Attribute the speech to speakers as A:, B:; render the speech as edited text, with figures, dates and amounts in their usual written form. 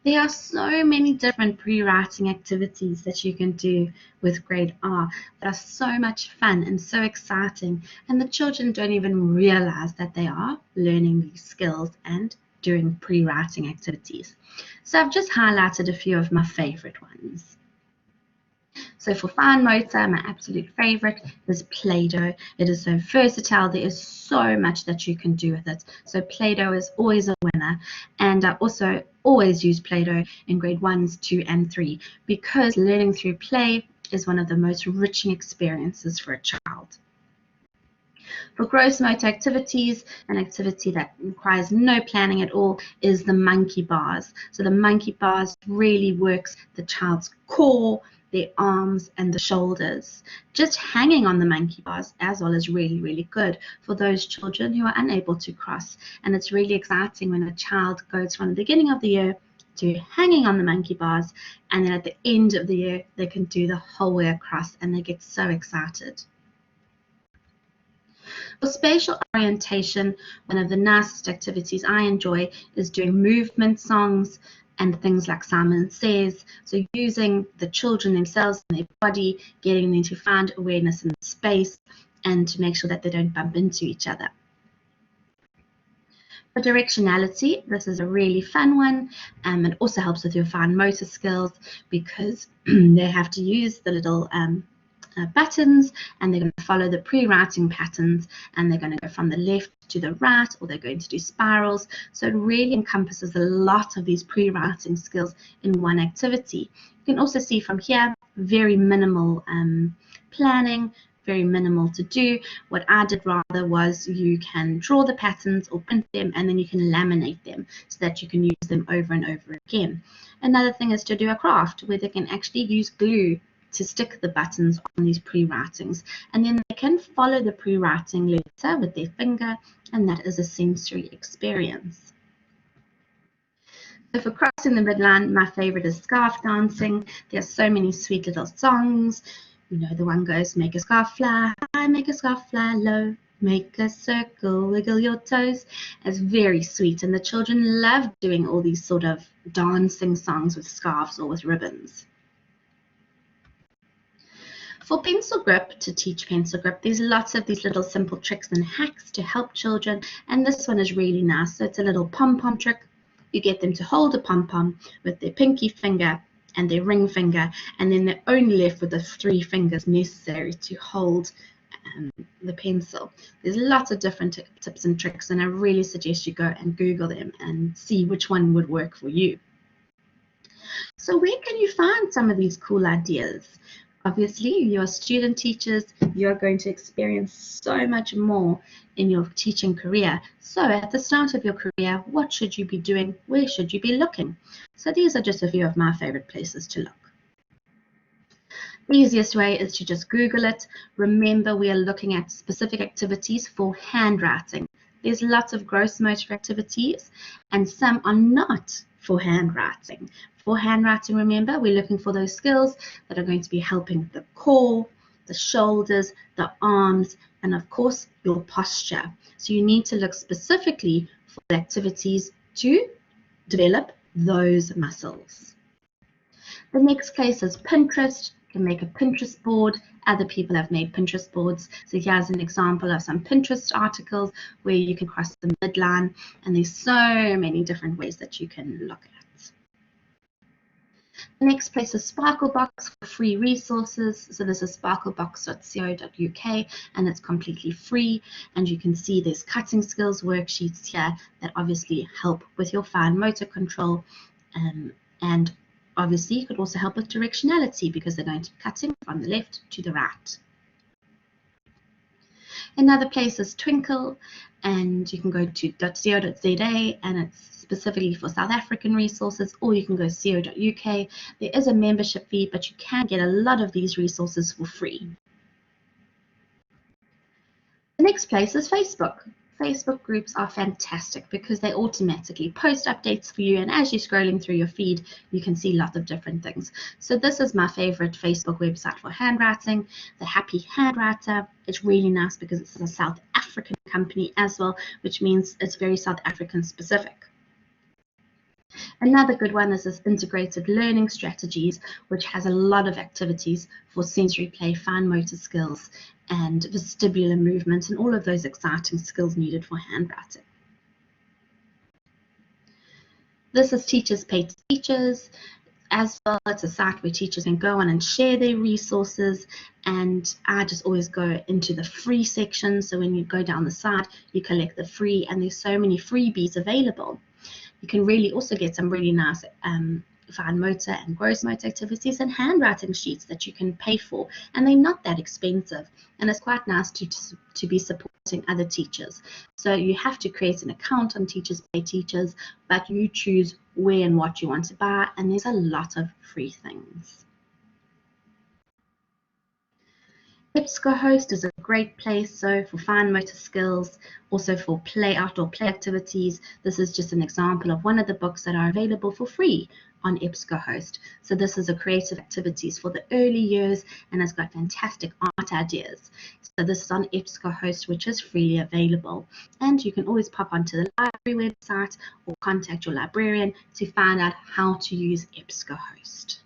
A: There are so many different pre-writing activities that you can do with grade R that are so much fun and so exciting, and the children don't even realize that they are learning these skills and doing pre-writing activities. So I've just highlighted a few of my favorite ones. So for fine motor, my absolute favorite is Play-Doh. It is so versatile. There is so much that you can do with it. So Play-Doh is always a winner. And I also always use Play-Doh in grade 1s, 2, and 3 because learning through play is one of the most enriching experiences for a child. For gross motor activities, an activity that requires no planning at all is the monkey bars. So the monkey bars really works the child's core, their arms and the shoulders. Just hanging on the monkey bars as well is really, really good for those children who are unable to cross. And it's really exciting when a child goes from the beginning of the year to hanging on the monkey bars, and then at the end of the year they can do the whole way across and they get so excited. For spatial orientation, one of the nicest activities I enjoy is doing movement songs and things like Simon Says. So using the children themselves and their body, getting them to find awareness in space and to make sure that they don't bump into each other. For directionality, this is a really fun one. It also helps with your fine motor skills because they have to use the little buttons, and they're going to follow the pre-writing patterns, and they're going to go from the left to the right, or they're going to do spirals. So it really encompasses a lot of these pre-writing skills in one activity. You can also see from here, very minimal planning, very minimal to do. What I did rather was you can draw the patterns or print them, and then you can laminate them so that you can use them over and over again. Another thing is to do a craft where they can actually use glue to stick the buttons on these pre-writings, and then they can follow the pre-writing letter with their finger, and that is a sensory experience. So for crossing the midline, my favorite is scarf dancing. There's so many sweet little songs. You know, the one goes, make a scarf fly high, make a scarf fly low, make a circle, wiggle your toes. It's very sweet, and the children love doing all these sort of dancing songs with scarves or with ribbons. For pencil grip, to teach pencil grip, there's lots of these little simple tricks and hacks to help children, and this one is really nice. So it's a little pom-pom trick. You get them to hold a pom-pom with their pinky finger and their ring finger, and then they're only left with the 3 fingers necessary to hold the pencil. There's lots of different tips and tricks, and I really suggest you go and Google them and see which one would work for you. So where can you find some of these cool ideas? Obviously, you're student teachers, you're going to experience so much more in your teaching career. So at the start of your career, what should you be doing? Where should you be looking? So these are just a few of my favorite places to look. The easiest way is to just Google it. Remember, we are looking at specific activities for handwriting. There's lots of gross motor activities, and some are not for handwriting. For handwriting, remember, we're looking for those skills that are going to be helping the core, the shoulders, the arms, and of course, your posture. So you need to look specifically for the activities to develop those muscles. The next place is Pinterest. You can make a Pinterest board. Other people have made Pinterest boards. So here's an example of some Pinterest articles where you can cross the midline, and there's so many different ways that you can look at. The next place is Sparklebox for free resources. So this is sparklebox.co.uk, and it's completely free. And you can see there's cutting skills worksheets here that obviously help with your fine motor control, and obviously you could also help with directionality because they're going to be cutting from the left to the right. Another place is Twinkle, and you can go to .co.za, and it's specifically for South African resources, or you can go to co.uk. There is a membership fee, but you can get a lot of these resources for free. The next place is Facebook. Facebook groups are fantastic because they automatically post updates for you, and as you're scrolling through your feed, you can see lots of different things. So this is my favorite Facebook website for handwriting, the Happy Handwriter. It's really nice because it's a South African company as well, which means it's very South African specific. Another good one is this integrated learning strategies, which has a lot of activities for sensory play, fine motor skills, and vestibular movement, and all of those exciting skills needed for handwriting. This is Teachers Pay Teachers. As well, it's a site where teachers can go on and share their resources, and I just always go into the free section. So when you go down the site, you collect the free, and there's so many freebies available. You can really also get some really nice fine motor and gross motor activities and handwriting sheets that you can pay for, and they're not that expensive, and it's quite nice to be supporting other teachers. So you have to create an account on Teachers Pay Teachers, but you choose where and what you want to buy, and there's a lot of free things. EBSCOhost is a great place, so for fine motor skills, also for outdoor play activities. This is just an example of one of the books that are available for free on EBSCOhost. So this is a creative activities for the early years, and has got fantastic art ideas. So this is on EBSCOhost, which is freely available. And you can always pop onto the library website or contact your librarian to find out how to use EBSCOhost.